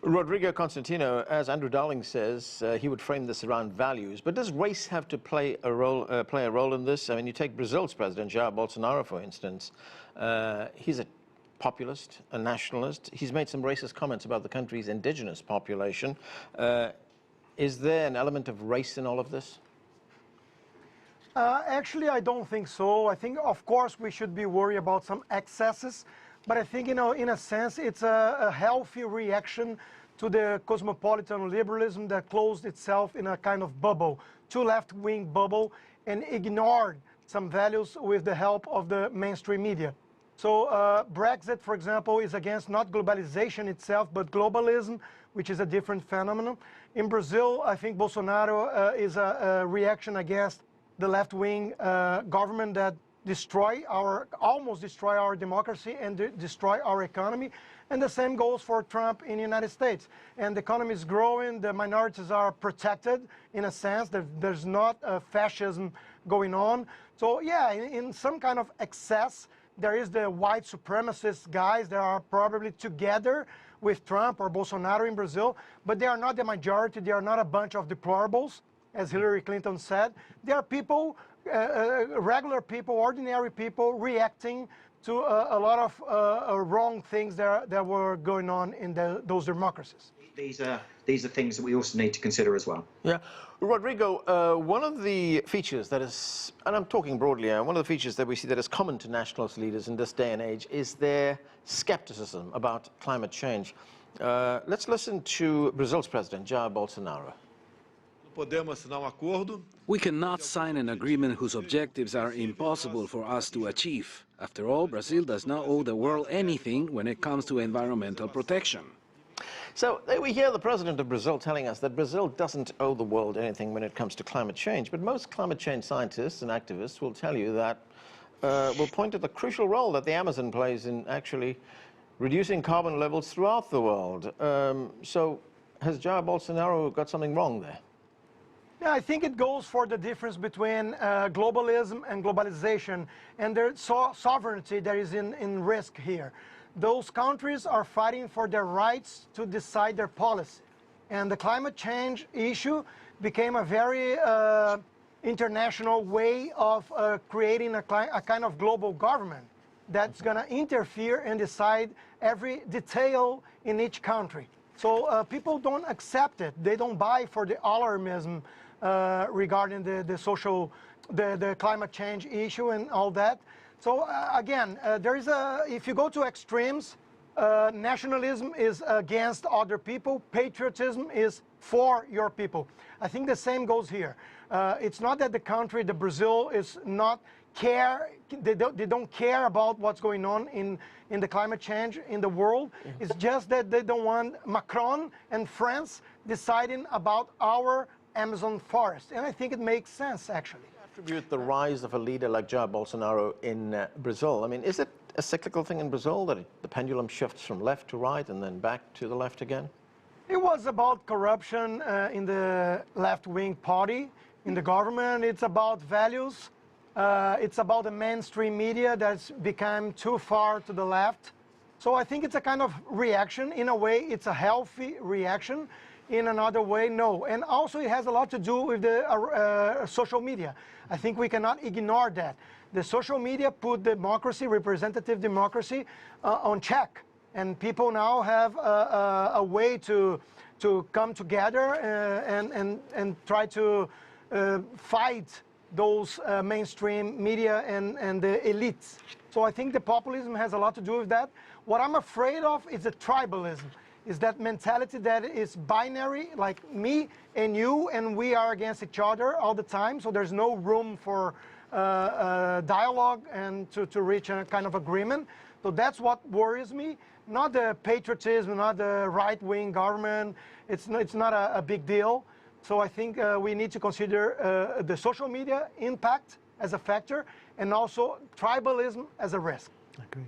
Rodrigo Constantino, as Andrew Darling says, he would frame this around values. But does race have to play a role in this? I mean, you take Brazil's president, Jair Bolsonaro, for instance. He's a populist, a nationalist. He's made some racist comments about the country's indigenous population. Is there an element of race in all of this? Actually, I don't think so. I think, of course, we should be worried about some excesses. But I think, in a sense, it's a healthy reaction to the cosmopolitan liberalism that closed itself in a kind of bubble, too left-wing bubble, and ignored some values with the help of the mainstream media. So Brexit, for example, is against not globalization itself, but globalism, which is a different phenomenon. In Brazil, I think Bolsonaro is a reaction against the left-wing government that almost destroy our democracy and destroy our economy. And the same goes for Trump in the United States. And the economy is growing, the minorities are protected in a sense, there's not fascism going on. So yeah, in some kind of excess, there is the white supremacist guys that are probably together with Trump or Bolsonaro in Brazil, but they are not the majority, they are not a bunch of deplorables, as Hillary Clinton said. They are people, regular people, ordinary people reacting to a lot of wrong things that were going on in those democracies. These are things that we also need to consider as well. Yeah. Rodrigo, one of the features that is, and I'm talking broadly, one of the features that we see that is common to nationalist leaders in this day and age is their skepticism about climate change. Let's listen to Brazil's president, Jair Bolsonaro. We cannot sign an agreement whose objectives are impossible for us to achieve. After all, Brazil does not owe the world anything when it comes to environmental protection. So there we hear the president of Brazil telling us that Brazil doesn't owe the world anything when it comes to climate change. But most climate change scientists and activists will tell you that, will point to the crucial role that the Amazon plays in actually reducing carbon levels throughout the world. So has Jair Bolsonaro got something wrong there? Yeah, I think it goes for the difference between globalism and globalization, and their sovereignty that is in risk here. Those countries are fighting for their rights to decide their policy. And the climate change issue became a very international way of creating a kind of global government that's going to interfere and decide every detail in each country. So people don't accept it. They don't buy for the alarmism regarding the climate change issue and all that. So again, if you go to extremes, nationalism is against other people, patriotism is for your people. I think the same goes here. It's not that the country, the Brazil, is not they don't care about what's going on in the climate change in the world. It's just that they don't want Macron and France deciding about our Amazon forest. And I think it makes sense, actually. Attribute the rise of a leader like Jair Bolsonaro in Brazil. I mean, is it a cyclical thing in Brazil that the pendulum shifts from left to right and then back to the left again? It was about corruption in the left-wing party, in the government. It's about values. It's about the mainstream media that's become too far to the left. So I think it's a kind of reaction. In a way, it's a healthy reaction. In another way, no. And also it has a lot to do with the social media. I think we cannot ignore that. The social media put democracy, representative democracy, on check. And people now have a way to come together and try to fight those mainstream media and the elites. So I think the populism has a lot to do with that. What I'm afraid of is the tribalism. Is that mentality that is binary, like me and you, and we are against each other all the time, so there's no room for dialogue and to reach a kind of agreement. So that's what worries me, not the patriotism, not the right-wing government. It's not a big deal. So I think we need to consider the social media impact as a factor and also tribalism as a risk. I agree.